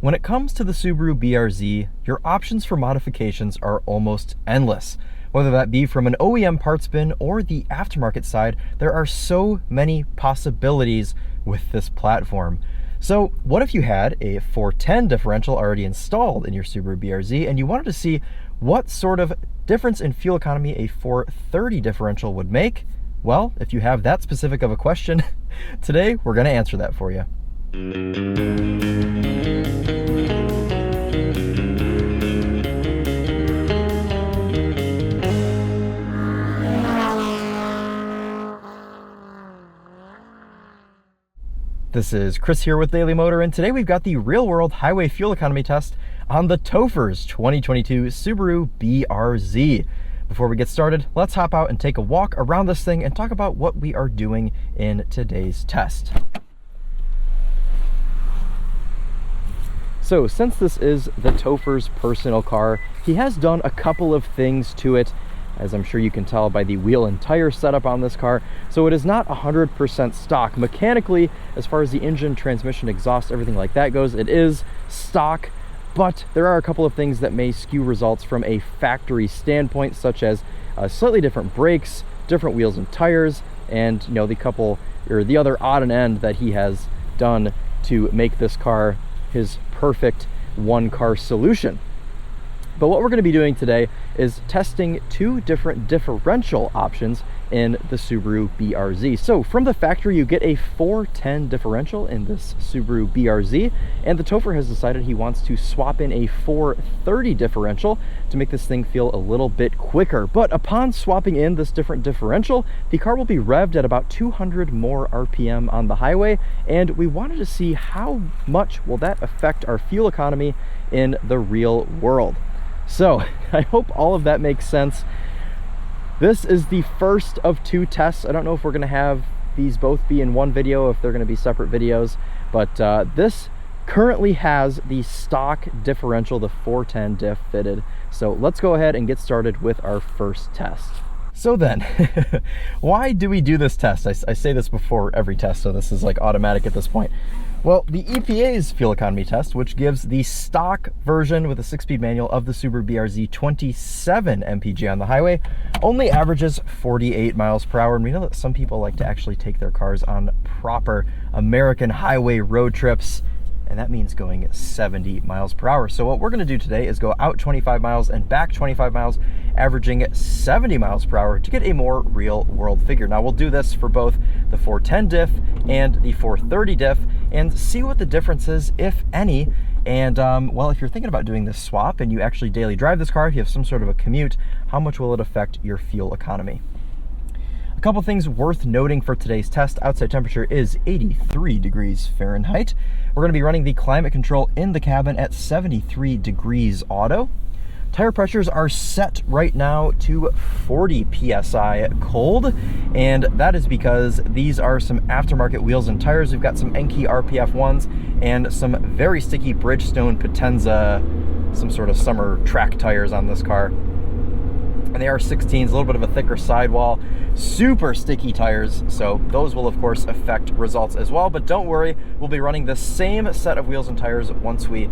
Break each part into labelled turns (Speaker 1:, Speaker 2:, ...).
Speaker 1: When it comes to the Subaru BRZ, your options for modifications are almost endless. Whether that be from an OEM parts bin or the aftermarket side, there are so many possibilities with this platform. So what if you had a 410 differential already installed in your Subaru BRZ and you wanted to see what sort of difference in fuel economy a 430 differential would make? Well, if you have that specific of a question, today we're going to answer that for you. This is Chris here with Daily Motor, and today we've got the real-world highway fuel economy test on the Topher's 2022 Subaru BRZ. Before we get started, let's hop out and take a walk around this thing and talk about what we are doing in today's test. So since this is the Topher's personal car, he has done a couple of things to it, as I'm sure you can tell by the wheel and tire setup on this car. So it is not 100% stock. Mechanically, as far as the engine, transmission, exhaust, everything like that goes, it is stock, but there are a couple of things that may skew results from a factory standpoint, such as slightly different brakes, different wheels and tires, and the other odd and end that he has done to make this car his perfect one-car solution. But what we're going to be doing today is testing two different differential options in the Subaru BRZ. So from the factory, you get a 410 differential in this Subaru BRZ, and the Topher has decided he wants to swap in a 430 differential to make this thing feel a little bit quicker. But upon swapping in this different differential, the car will be revved at about 200 more RPM on the highway, and we wanted to see how much will that affect our fuel economy in the real world. So I hope all of that makes sense. This is the first of two tests. I don't know if we're going to have these both be in one video, if they're going to be separate videos, but this currently has the stock differential, the 410 diff fitted. So let's go ahead and get started with our first test. So then, why do we do this test? I say this before every test, so this is like automatic at this point. Well, the EPA's fuel economy test, which gives the stock version with a 6-speed manual of the Subaru BRZ 27 MPG on the highway, only averages 48 miles per hour. And we know that some people like to actually take their cars on proper American highway road trips, and that means going 70 miles per hour. So what we're going to do today is go out 25 miles and back 25 miles, averaging 70 miles per hour to get a more real world figure. Now we'll do this for both the 410 diff and the 430 diff and see what the difference is, if any. And well, if you're thinking about doing this swap and you actually daily drive this car, if you have some sort of a commute, how much will it affect your fuel economy? A couple things worth noting for today's test. Outside temperature is 83 degrees Fahrenheit. We're going to be running the climate control in the cabin at 73 degrees auto. Tire pressures are set right now to 40 PSI cold, and that is because these are some aftermarket wheels and tires. We've got some Enkei RPF ones and some very sticky Bridgestone Potenza, some sort of summer track tires on this car. And they are 16s, a little bit of a thicker sidewall, super sticky tires, so those will of course affect results as well. But don't worry, we'll be running the same set of wheels and tires once we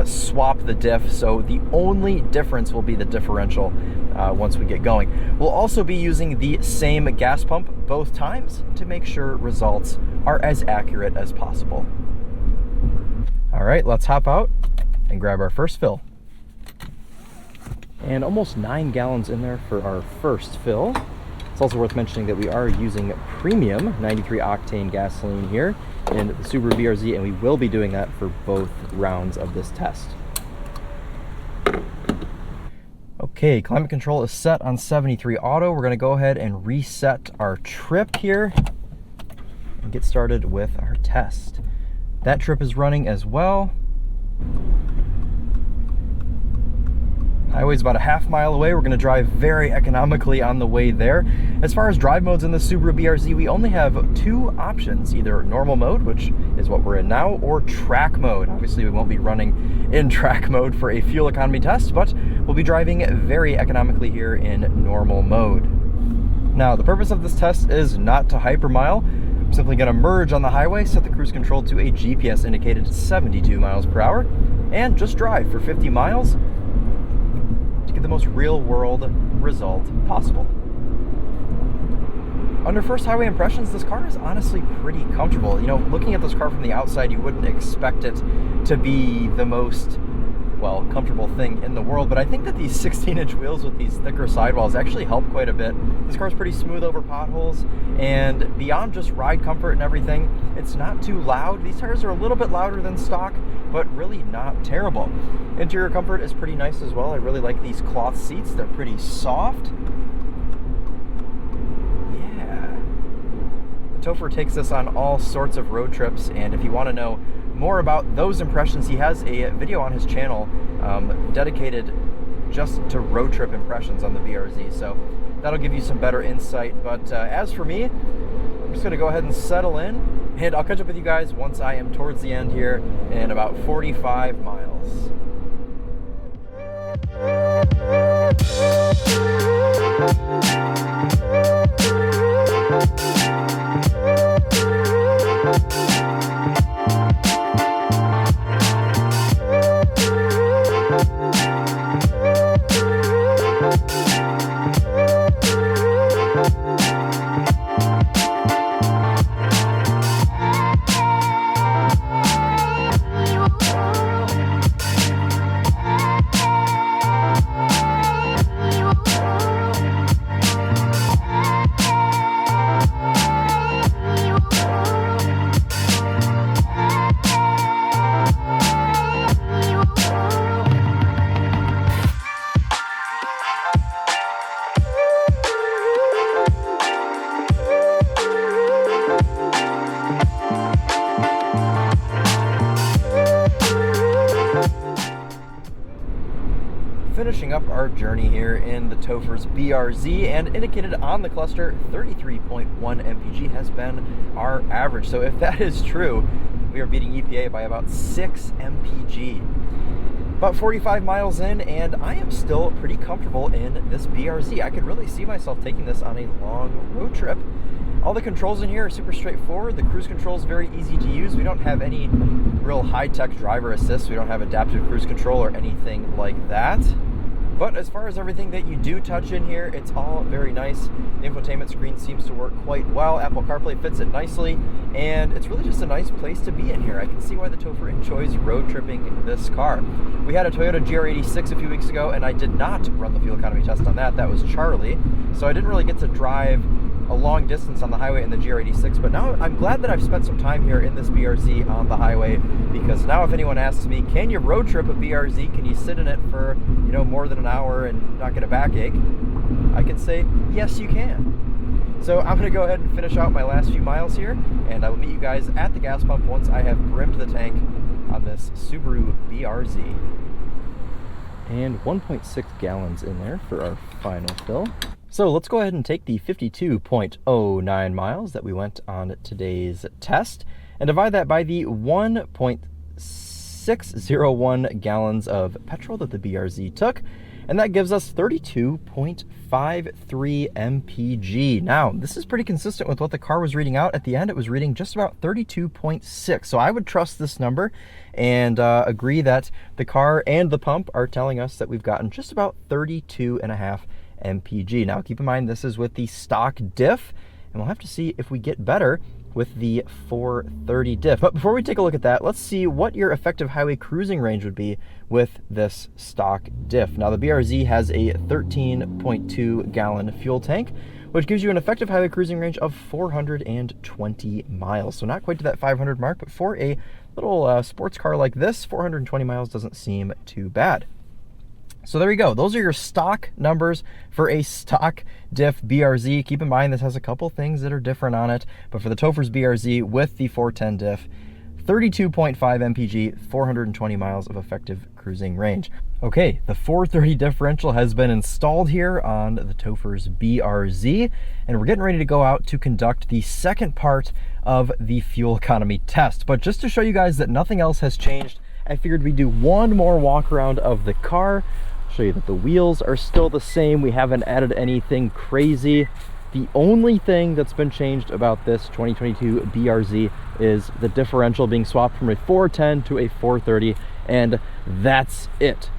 Speaker 1: swap the diff, so the only difference will be the differential once we get going. We'll also be using the same gas pump both times to make sure results are as accurate as possible. All right, let's hop out and grab our first fill. And almost 9 gallons in there for our first fill. It's also worth mentioning that we are using premium 93 octane gasoline here in the Subaru BRZ, and we will be doing that for both rounds of this test. Okay, climate control is set on 73 auto. We're going to go ahead and reset our trip here and get started with our test. That trip is running as well. Highway's about a half mile away. We're going to drive very economically on the way there. As far as drive modes in the Subaru BRZ, we only have two options, either normal mode, which is what we're in now, or track mode. Obviously, we won't be running in track mode for a fuel economy test, but we'll be driving very economically here in normal mode. Now, the purpose of this test is not to hypermile. I'm simply going to merge on the highway, set the cruise control to a GPS indicated 72 miles per hour, and just drive for 50 miles to get the most real-world result possible. Under first highway impressions, this car is honestly pretty comfortable. You know, looking at this car from the outside, you wouldn't expect it to be the most, well, comfortable thing in the world, but I think that these 16-inch wheels with these thicker sidewalls actually help quite a bit. This car is pretty smooth over potholes, and beyond just ride comfort and everything, it's not too loud. These tires are a little bit louder than stock, but really not terrible. Interior comfort is pretty nice as well. I really like these cloth seats. They're pretty soft. Topher takes us on all sorts of road trips, and if you want to know more about those impressions, he has a video on his channel dedicated just to road trip impressions on the BRZ, so that'll give you some better insight. But as for me, I'm just going to go ahead and settle in, and I'll catch up with you guys once I am towards the end here in about 45 miles. Finishing up our journey here in the Topher's BRZ, and indicated on the cluster 33.1 MPG has been our average. So if that is true, we are beating EPA by about 6 MPG. About 45 miles in, and I am still pretty comfortable in this BRZ. I could really see myself taking this on a long road trip. All the controls in here are super straightforward. The cruise control is very easy to use. We don't have any real high-tech driver assist. We don't have adaptive cruise control or anything like that. But as far as everything that you do touch in here, it's all very nice. The infotainment screen seems to work quite well. Apple CarPlay fits it nicely, and it's really just a nice place to be in here. I can see why the Topher enjoys road tripping this car. We had a Toyota GR86 a few weeks ago, and I did not run the fuel economy test on that. That was Charlie, so I didn't really get to drive a long distance on the highway in the GR86, but now I'm glad that I've spent some time here in this BRZ on the highway, because now if anyone asks me, can you road trip a BRZ? Can you sit in it for, you know, more than an hour and not get a backache? I can say, yes, you can. So I'm going to go ahead and finish out my last few miles here, and I will meet you guys at the gas pump once I have brimmed the tank on this Subaru BRZ. And 1.6 gallons in there for our final fill. So let's go ahead and take the 52.09 miles that we went on today's test and divide that by the 1.601 gallons of petrol that the BRZ took, and that gives us 32.53 MPG. Now, this is pretty consistent with what the car was reading out. At the end, it was reading just about 32.6. So I would trust this number and agree that the car and the pump are telling us that we've gotten just about 32.5 MPG. Now, keep in mind, this is with the stock diff, and we'll have to see if we get better with the 4.30 diff. But before we take a look at that, let's see what your effective highway cruising range would be with this stock diff. Now, the BRZ has a 13.2 gallon fuel tank, which gives you an effective highway cruising range of 420 miles. So not quite to that 500 mark, but for a little sports car like this, 420 miles doesn't seem too bad. So there you go. Those are your stock numbers for a stock diff BRZ. Keep in mind, this has a couple things that are different on it, but for the Topher's BRZ with the 410 diff, 32.5 MPG, 420 miles of effective cruising range. Okay, the 4.30 differential has been installed here on the Topher's BRZ, and we're getting ready to go out to conduct the second part of the fuel economy test. But just to show you guys that nothing else has changed, I figured we'd do one more walk around of the car. Show you that the wheels are still the same. We haven't added anything crazy. The only thing that's been changed about this 2022 BRZ is the differential being swapped from a 410 to a 430, and that's it.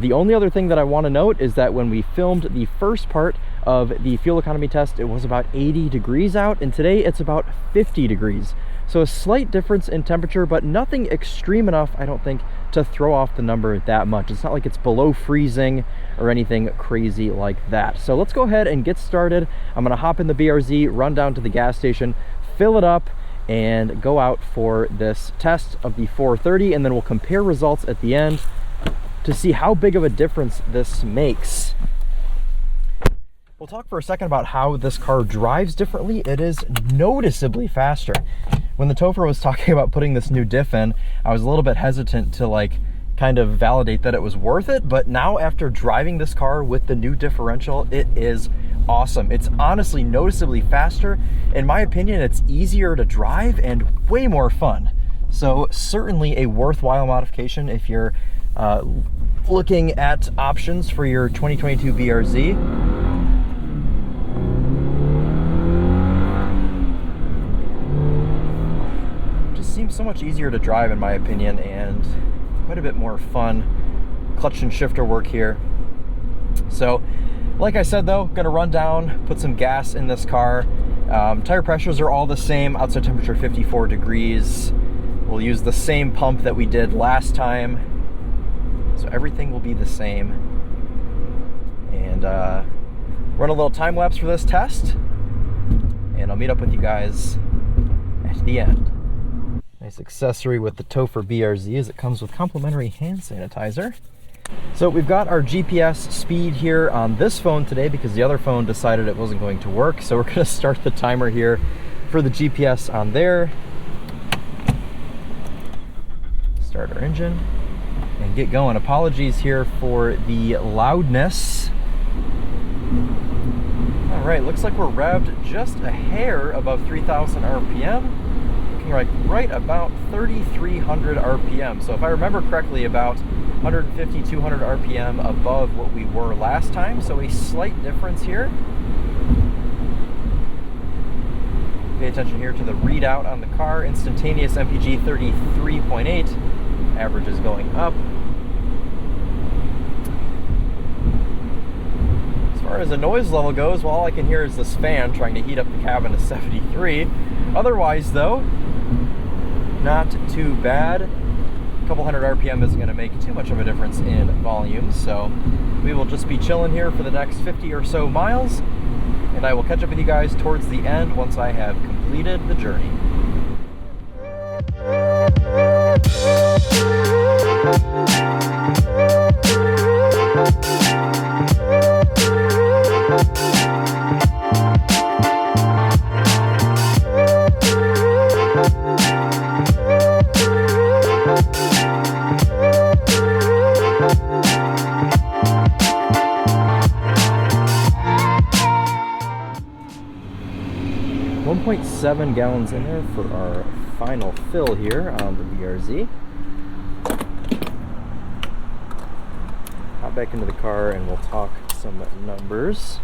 Speaker 1: The only other thing that I want to note is that when we filmed the first part of the fuel economy test, it was about 80 degrees out, and today it's about 50 degrees. So a slight difference in temperature, but nothing extreme enough, I don't think, to throw off the number that much. It's not like it's below freezing or anything crazy like that. So let's go ahead and get started. I'm gonna hop in the BRZ, run down to the gas station, fill it up, and go out for this test of the 430, and then we'll compare results at the end to see how big of a difference this makes. We'll talk for a second about how this car drives differently. It is noticeably faster. When the Topher was talking about putting this new diff in, I was a little bit hesitant to like kind of validate that it was worth it, but now after driving this car with the new differential, it is awesome. It's honestly noticeably faster. In my opinion, it's easier to drive and way more fun. So certainly a worthwhile modification if you're looking at options for your 2022 BRZ. Seems so much easier to drive in my opinion, and quite a bit more fun clutch and shifter work here. So like I said though, gonna run down, put some gas in this car. Tire pressures are all the same, outside temperature 54 degrees. We'll use the same pump that we did last time, so everything will be the same. And run a little time lapse for this test, and I'll meet up with you guys at the end. Nice accessory with the Topher BRZ is it comes with complimentary hand sanitizer. So we've got our GPS speed here on this phone today because the other phone decided it wasn't going to work. So we're going to start the timer here for the GPS on there. Start our engine and get going. Apologies here for the loudness. All right, looks like we're revved just a hair above 3,000 RPM. Right about 3,300 RPM. So if I remember correctly, about 150, 200 RPM above what we were last time. So a slight difference here. Pay attention here to the readout on the car. Instantaneous MPG 33.8. Average is going up. As far as the noise level goes, well, all I can hear is this fan trying to heat up the cabin to 73. Otherwise though, not too bad. A couple hundred RPM isn't going to make too much of a difference in volume, so we will just be chilling here for the next 50 or so miles, and I will catch up with you guys towards the end once I have completed the journey. .7 gallons in there for our final fill here on the BRZ. Hop back into the car and we'll talk some numbers.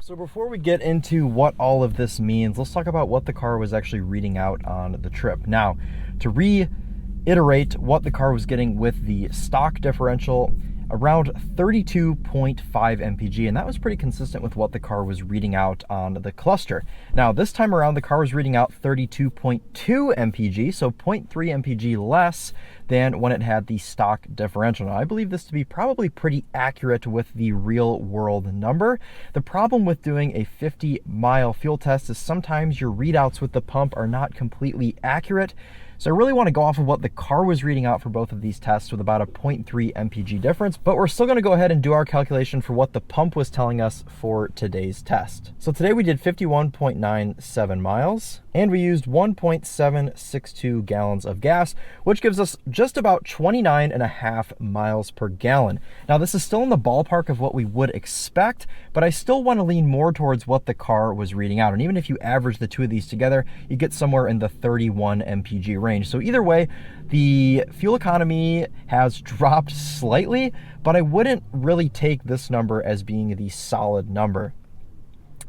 Speaker 1: So before we get into what all of this means, let's talk about what the car was actually reading out on the trip. Now, to reiterate what the car was getting with the stock differential, around 32.5 MPG, and that was pretty consistent with what the car was reading out on the cluster. Now this time around the car was reading out 32.2 MPG, so 0.3 MPG less than when it had the stock differential. Now I believe this to be probably pretty accurate with the real world number. The problem with doing a 50-mile fuel test is sometimes your readouts with the pump are not completely accurate. So I really want to go off of what the car was reading out for both of these tests with about a 0.3 MPG difference, but we're still going to go ahead and do our calculation for what the pump was telling us for today's test. So today we did 51.97 miles, and we used 1.762 gallons of gas, which gives us just about 29.5 miles per gallon. Now this is still in the ballpark of what we would expect, but I still want to lean more towards what the car was reading out. And even if you average the two of these together, you get somewhere in the 31 MPG range. So either way, the fuel economy has dropped slightly, but I wouldn't really take this number as being the solid number.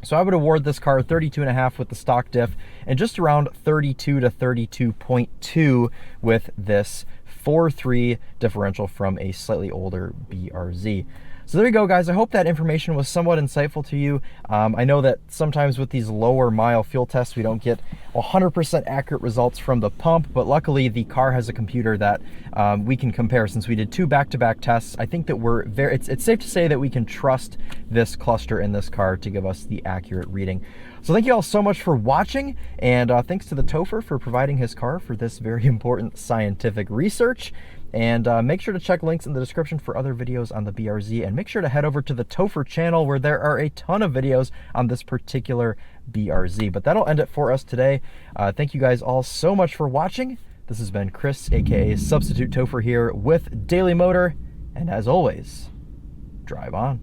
Speaker 1: So I would award this car 32.5 with the stock diff and just around 32 to 32.2 with this 4.3 differential from a slightly older BRZ. So there you go, guys. I hope that information was somewhat insightful to you. I know that sometimes with these lower mile fuel tests, we don't get 100% accurate results from the pump, but luckily the car has a computer that we can compare. Since we did 2 back-to-back tests, I think that it's safe to say that we can trust this cluster in this car to give us the accurate reading. So thank you all so much for watching, and thanks to the Topher for providing his car for this very important scientific research. And make sure to check links in the description for other videos on the BRZ, and make sure to head over to the Topher channel where there are a ton of videos on this particular BRZ. But that'll end it for us today. Thank you guys all so much for watching. This has been Chris, aka Substitute Topher, here with Daily Motor, and as always, drive on.